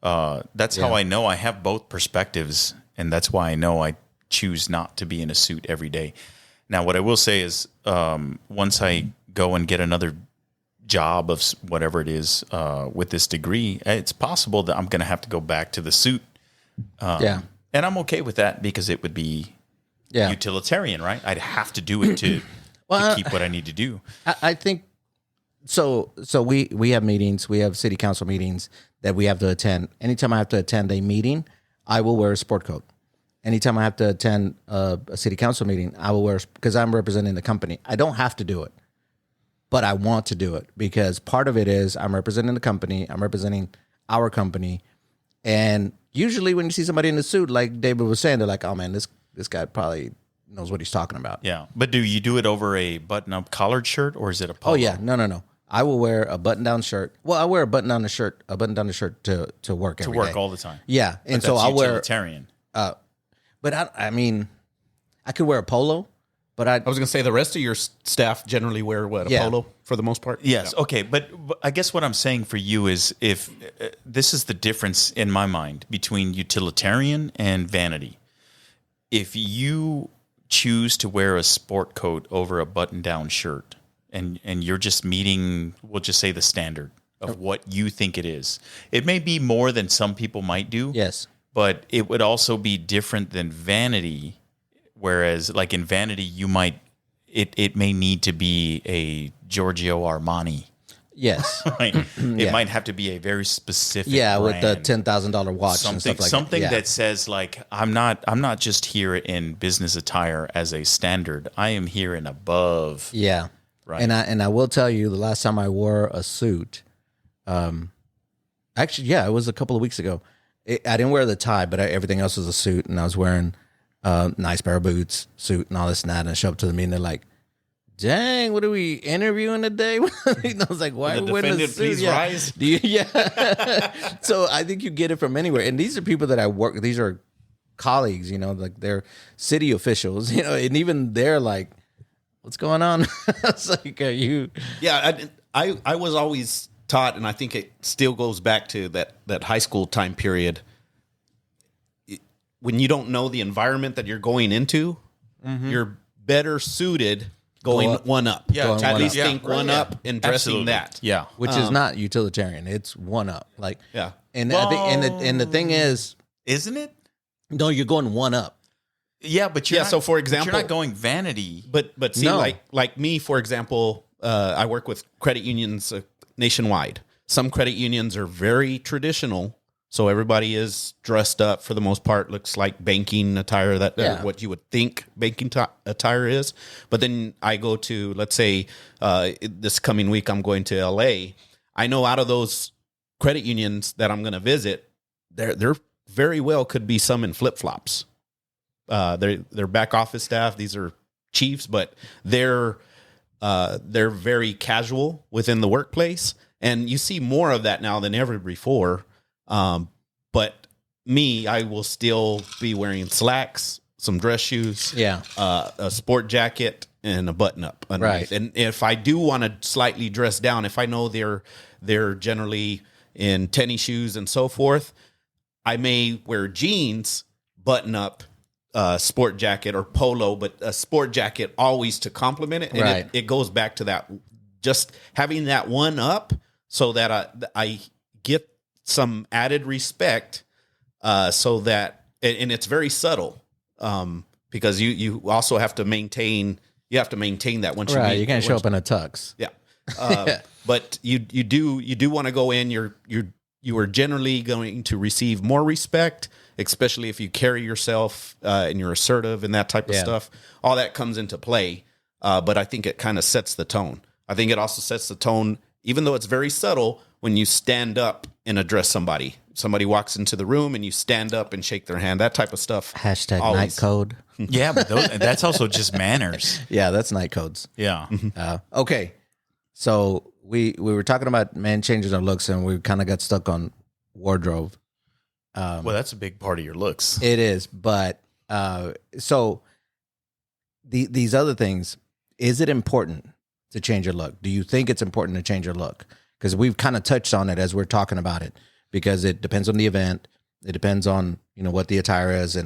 That's how I know I have both perspectives, and that's why I know I choose not to be in a suit every day. Now, what I will say is, once I go and get another job of whatever it is with this degree, it's possible that I'm going to have to go back to the suit And I'm okay with that because it would be utilitarian, right? I'd have to do it to keep what I need to do. I think so. We have meetings. We have city council meetings that we have to attend. Anytime I have to attend a meeting, I will wear a sport coat. Anytime I have to attend a city council meeting, I will wear, because I'm representing the company. I don't have to do it, but I want to do it because part of it is I'm representing the company. I'm representing our company. And usually when you see somebody in a suit, like David was saying, they're like, oh man, this guy probably knows what he's talking about. Yeah. But do you do it over a button-up collared shirt, or is it a polo? Oh yeah. No. I will wear a button-down shirt. Well, I wear a button down the shirt to work every day. All the time. Yeah. And But so that's I'll wear, utilitarian. but I mean, I could wear a polo, but I was going to say the rest of your staff generally wear what, a polo for the most part? Yes. Okay. But I guess what I'm saying for you is if this is the difference in my mind between utilitarian and vanity. If you choose to wear a sport coat over a button-down shirt and you're just meeting, we'll just say the standard of what you think it is. It may be more than some people might do. yes. But it would also be different than vanity. Whereas, like in vanity, you might it may need to be a Giorgio Armani. Yes. Right? It might have to be a very specific with the brand. $10,000 watch and stuff like Something that. that says like I'm not just here in business attire as a standard. I am here in above. Yeah. Right. And I will tell you, the last time I wore a suit, actually, it was a couple of weeks ago. I didn't wear the tie, but everything else was a suit, and I was wearing nice pair of boots, suit, and all this and that. And I show up to the meeting, they're like, "Dang, what are we interviewing today?" And I was like, "Why are we wearing a suit?" Please rise. Do you, So I think you get it from anywhere, and these are people that I work. These are colleagues, like they're city officials, and even they're like, "What's going on?" It's like, are you? Yeah, I was always taught, and I think it still goes back to that high school time period. When you don't know the environment that you're going into, you're better suited going one up. Yeah, at least up. think one up and dressing Absolutely. that. Yeah. Which is not utilitarian. It's one up. Like, Yeah. And I think, and the thing is, Isn't it? no, you're going one up. Yeah, but you're Yeah, not, so for but example- you're not going vanity. But see, No. like me, for example, I work with credit unions nationwide. Some credit unions are very traditional, so everybody is dressed up for the most part. Looks like banking attire, what you would think banking attire is. But then I go to, let's say, this coming week, I'm going to LA. I know out of those credit unions that I'm going to visit, there very well could be some in flip flops. They're back office staff. These are chiefs, but they're very casual within the workplace, and you see more of that now than ever before. But me, I will still be wearing slacks, some dress shoes, a sport jacket, and a button up underneath. Right. And if I do want to slightly dress down, if I know they're generally in tennis shoes and so forth, I may wear jeans, button up, sport jacket or polo, but a sport jacket always to complement it. And Right. it goes back to that, just having that one up so that I get some added respect, so that, and it's very subtle, because you also have to maintain that once Right. you You can't show up in a tux. yeah. But you do want to go in. You are generally going to receive more respect, especially if you carry yourself and you're assertive and that type of stuff. All that comes into play. But I think it kind of sets the tone. I think it also sets the tone, even though it's very subtle, when you stand up and address somebody. Somebody walks into the room and you stand up and shake their hand. That type of stuff. Hashtag always. night code. Yeah, but that's also just manners. Yeah, that's night codes. Yeah. Okay. So we were talking about men changing their looks, and we kind of got stuck on wardrobe. Well, that's a big part of your looks. It is, but so these other things, is it important to change your look? Do you think it's important to change your look? Because we've kind of touched on it as we're talking about it, because it depends on the event. It depends on, what the attire is.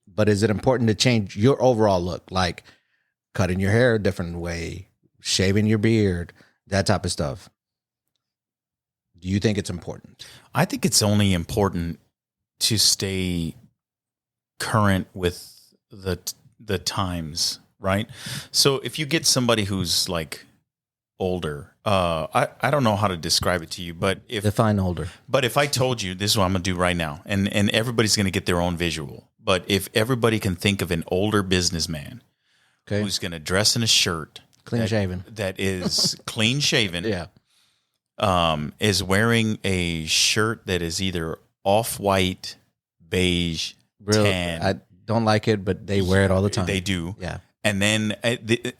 But is it important to change your overall look? Like cutting your hair a different way, shaving your beard, that type of stuff. Do you think it's important? I think it's only important to stay current with the times, right? So if you get somebody who's like older, I don't know how to describe it to you, but Define older. But if I told you, this is what I'm gonna do right now, and everybody's gonna get their own visual. But if everybody can think of an older businessman who's gonna dress in a shirt, clean shaven, that is clean shaven, yeah, is wearing a shirt that is either off-white, beige, tan. I don't like it, but they wear it all the time. They do. Yeah. And then,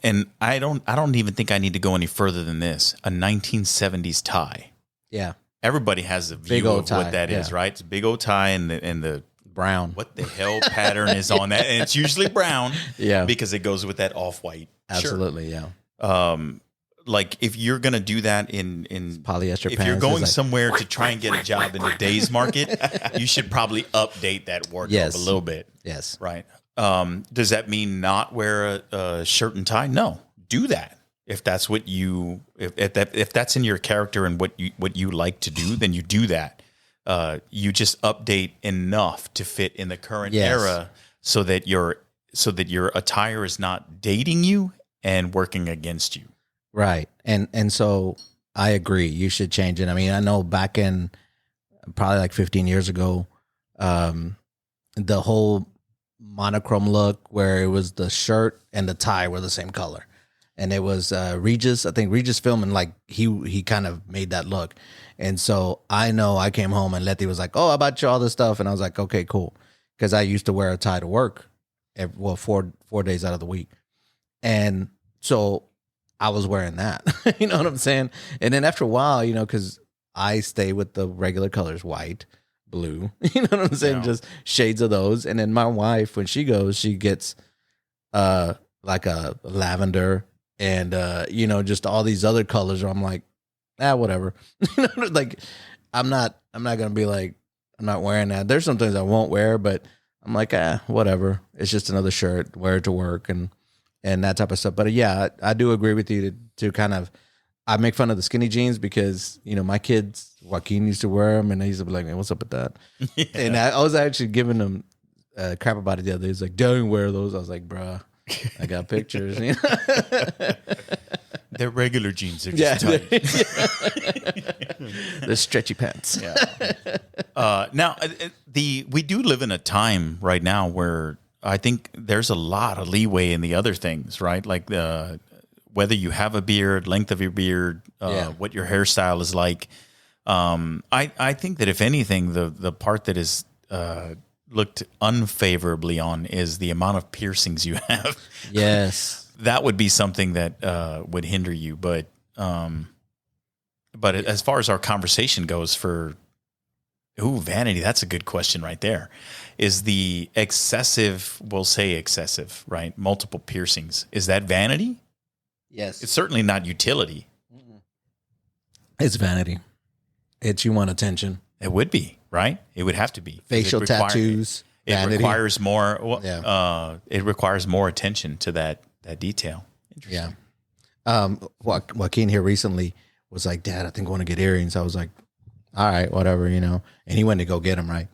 and I don't even think I need to go any further than this. A 1970s tie. Yeah. Everybody has a Big view old of tie, what that is, yeah. right? It's a big old tie and the brown. what the hell pattern is on that? And it's usually brown, Yeah. because it goes with that off-white shirt. Absolutely, yeah. Like if you're gonna do that in Polyester if pants. you're going It's like- somewhere to try and get a job in today's market, you should probably update that wardrobe Yes. a little bit. Yes. Right. Does that mean not wear a shirt and tie? No, do that. If that's what you, if that's in your character and what you like to do, then you do that. You just update enough to fit in the current Yes. era so that your attire is not dating you and working against you. Right. And so I agree. You should change it. I mean, I know back in probably like 15 years ago, the whole monochrome look where it was the shirt and the tie were the same color. And it was Regis, I think Regis Film, and like he kind of made that look. And so I know I came home and Letty was like, "Oh, I bought you all this stuff," and I was like, "Okay, cool," because I used to wear a tie to work, four days out of the week, and so I was wearing that. You know what I'm saying? And then after a while, you know, because I stay with the regular colors, white, blue, you know what I'm saying? Yeah. Just shades of those. And then my wife, when she goes, she gets like a lavender and you know, just all these other colors where I'm like, whatever. You know, like I'm not gonna be like, I'm not wearing that. There's some things I won't wear, but I'm like, whatever. It's just another shirt, wear it to work and that type of stuff. But yeah, I do agree with you to kind of, I make fun of the skinny jeans because, you know, my kids, Joaquin used to wear them and he used to be like, "Man, what's up with that?" Yeah. And I was actually giving him crap about it the other day. He's like, "Don't wear those." I was like, "Bruh, I got pictures." You know? They're regular jeans. They're just tight. The stretchy pants. Yeah. Now, we do live in a time right now where I think there's a lot of leeway in the other things, right? Like whether you have a beard, length of your beard, what your hairstyle is like. I think that if anything, the part that is looked unfavorably on is the amount of piercings you have. Yes. That would be something that would hinder you. But as far as our conversation goes for, vanity, that's a good question right there. Is the excessive, we'll say excessive, right? Multiple piercings. Is that vanity? Yes. It's certainly not utility. It's vanity. It's you want attention. It would be, right? It would have to be. Facial tattoos. It vanity. requires more. It requires more attention to that detail. Interesting. Yeah. Joaquin here recently was like, "Dad, I think I want to get earrings." I was like, "All right, whatever, you know." And he went to go get them, right?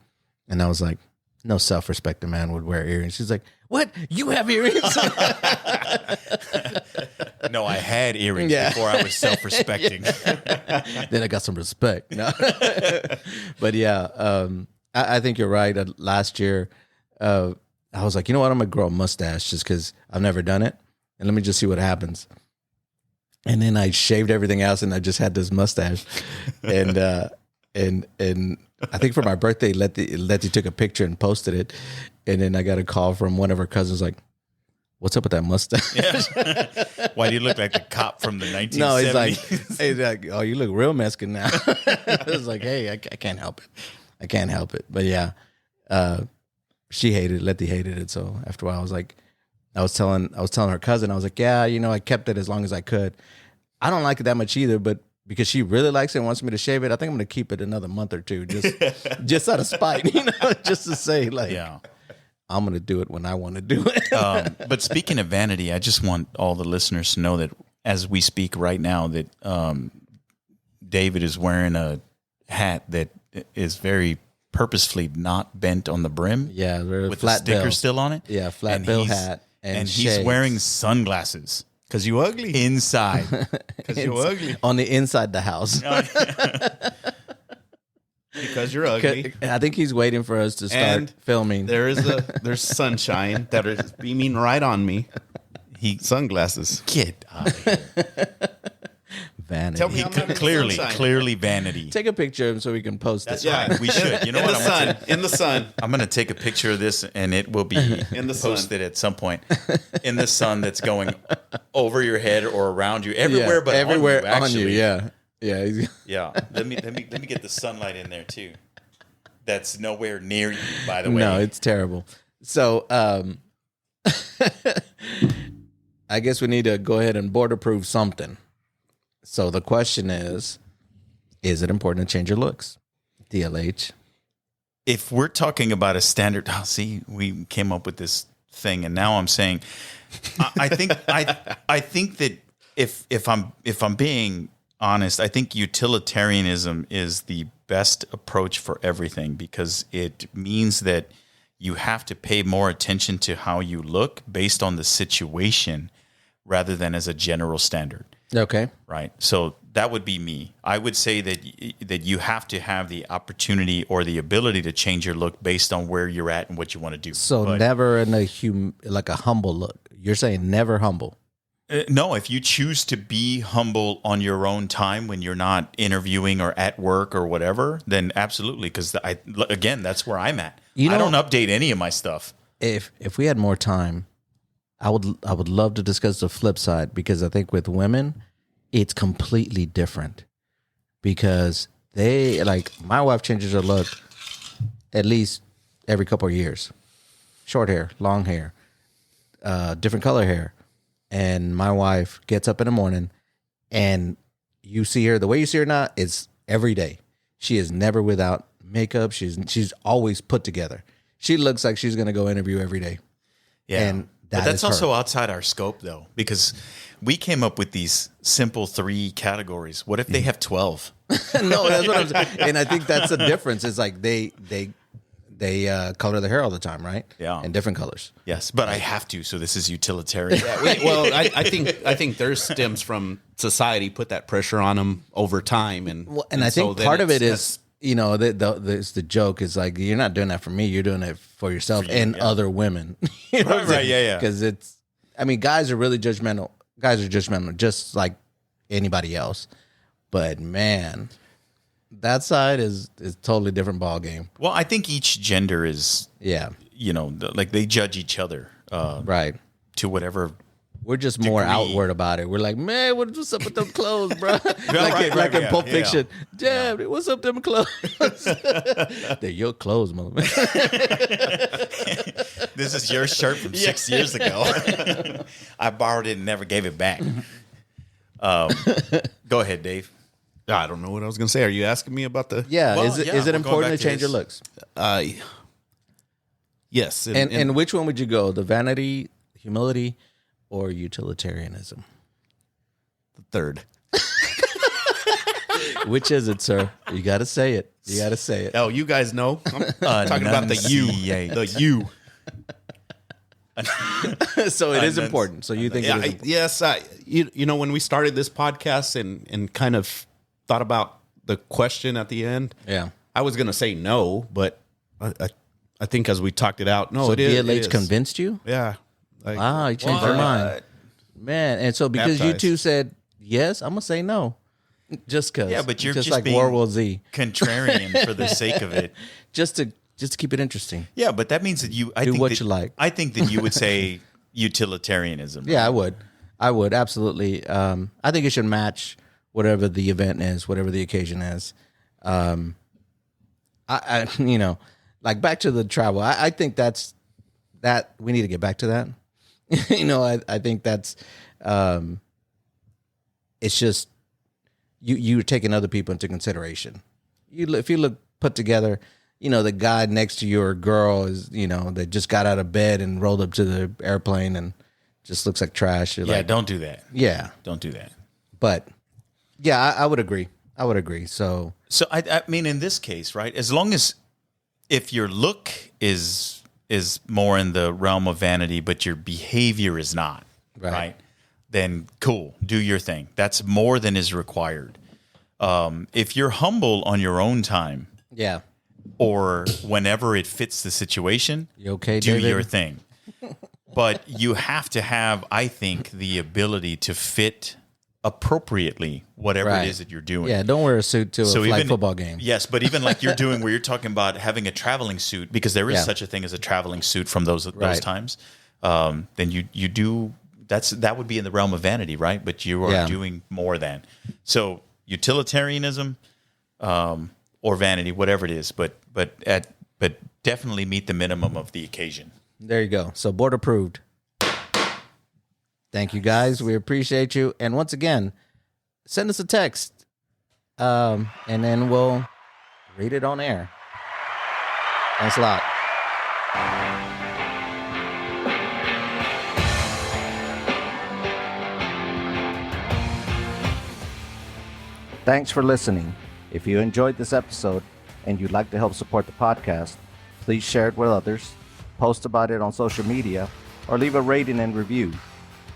And I was like, "No self-respecting man would wear earrings." He's like, "What? You have earrings?" No, I had earrings before I was self-respecting. Then I got some respect. No. But yeah, I think you're right. Last year, I was like, you know what? I'm going to grow a mustache just because I've never done it. And let me just see what happens. And then I shaved everything else and I just had this mustache. And I think for my birthday, Letty took a picture and posted it. And then I got a call from one of her cousins like, "What's up with that mustache?" Yeah. Why do you look like the cop from the 1970s? No, he's like, "Oh, you look real Mexican now." I was like, "Hey, I can't help it. I can't help it." But yeah, she hated it. Letty hated it. So after a while, I was telling her cousin, I was like, "Yeah, you know, I kept it as long as I could. I don't like it that much either, but because she really likes it and wants me to shave it, I think I'm going to keep it another month or two, just out of spite, you know, just to say like, I'm going to do it when I want to do it." But speaking of vanity, I just want all the listeners to know that as we speak right now, that David is wearing a hat that is very purposefully not bent on the brim. Yeah, with flat the sticker bill. still on it. Yeah, flat bill hat. And he's shades. wearing sunglasses Because you ugly. inside. Because you're ugly. On the inside the house. Because you're ugly. I think he's waiting for us to start And filming. There's sunshine that is beaming right on me. Sunglasses. Get out of here. Vanity. Tell me I'm not in the sunshine. Clearly vanity. Take a picture of him so we can post That's it. right. We should. You know In what? the sun. In the sun. I'm going to take a picture of this, and it will be In the sun. posted at some point in the sun that's going over your head or around you, everywhere, but everywhere on you. Actually. Yeah. Yeah. Let me get the sunlight in there too. That's nowhere near you, by the way. No, it's terrible. So, I guess we need to go ahead and border proof something. So the question is it important to change your looks? DLH. If we're talking about a standard, see, we came up with this thing, and now I'm saying, I think that if I'm being honest, I think utilitarianism is the best approach for everything, because it means that you have to pay more attention to how you look based on the situation rather than as a general standard. Okay. Right. So that would be me. I would say that you have to have the opportunity or the ability to change your look based on where you're at and what you want to do. So never in like a humble look. You're saying never humble. No, if you choose to be humble on your own time when you're not interviewing or at work or whatever, then absolutely. Because again, that's where I'm at. I don't update any of my stuff. If we had more time, I would love to discuss the flip side, because I think with women, it's completely different, because they, like, my wife changes her look at least every couple of years. Short hair, long hair, different color hair. And my wife gets up in the morning, and you see her, the way you see her now is every day. She is never without makeup. She's always put together. She looks like she's going to go interview every day. Yeah. And but that's also outside our scope, though, because we came up with these simple 3 categories. What if they have 12? No, that's what I'm saying. And I think that's the difference. It's like they color their hair all the time, right? Yeah. In different colors. Yes, but I have to. So this is utilitarian. Well, I think their stems from society put that pressure on them over time, and I think part of it is, the joke is like, you're not doing that for me, you're doing it for yourself and other women. You know what I'm saying? Yeah. Because guys are really judgmental. Guys are judgmental, just like anybody else. But man, that side is totally different ball game. Well, I think each gender is, Yeah, like they judge each other, right. to whatever. We're just more degree. outward about it. We're like, man, what's up with them clothes, bro? right, in yeah, Pulp yeah. Fiction. Damn, what's up with them clothes? They're your clothes, motherfucker. This is your shirt from 6 years ago. I borrowed it and never gave it back. Go ahead, Dave. I don't know what I was going to say. Are you asking me about the? Yeah, Well, is it yeah, we're going important back to to change your his- looks? Yes. And which one would you go? The vanity, humility, or utilitarianism? the third. Which is it, sir? You got to say it. You got to say it. Oh, you guys know. I'm talking about the you. Enunciate. The you. So it is important. So you think it is important? Yes. When we started this podcast and kind of thought about the question at the end, Yeah. I was going to say no, but I think as we talked it out, no, So it is. DLH it is. convinced you? Yeah. Wow, you changed your mind. Man, and so because you Baptized. two said yes, I'm going to say no. Just because. Yeah, but you're just like being World War Z. Contrarian for the sake of it. Just to keep it interesting. Yeah, but that means that I Do think what that- you like. I think that you would say utilitarianism. Yeah, I would absolutely. I think it should match whatever the event is, whatever the occasion is. I like back to the travel. I think that we need to get back to that. I think that's it's just you're taking other people into consideration. If you look put together, the guy next to your girl is, that just got out of bed and rolled up to the airplane and just looks like trash. You're Yeah, like, don't do that. yeah. Don't do that. But yeah, I would agree. So So I mean, in this case, right? As long as if your look is more in the realm of vanity, but your behavior is not, right? Then cool, do your thing. That's more than is required. If you're humble on your own time, Yeah. or whenever it fits the situation, You okay, do David? your thing. But you have to have, I think, the ability to fit appropriately whatever Right. it is that you're doing. Yeah, don't wear a suit to a flag even football game. Yes, but even like you're doing where you're talking about having a traveling suit, because there is Yeah. such a thing as a traveling suit from those Right. times. Then you do that would be in the realm of vanity, right? But you are Yeah. doing more than. So utilitarianism or vanity, whatever it is, but definitely meet the minimum of the occasion. There you go. So board approved. Thank you, guys. We appreciate you. And once again, send us a text, and then we'll read it on air. Thanks a lot. Thanks for listening. If you enjoyed this episode and you'd like to help support the podcast, please share it with others, post about it on social media, or leave a rating and review.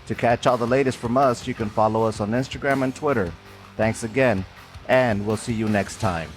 To catch all the latest from us, you can follow us on Instagram and Twitter. Thanks again, and we'll see you next time.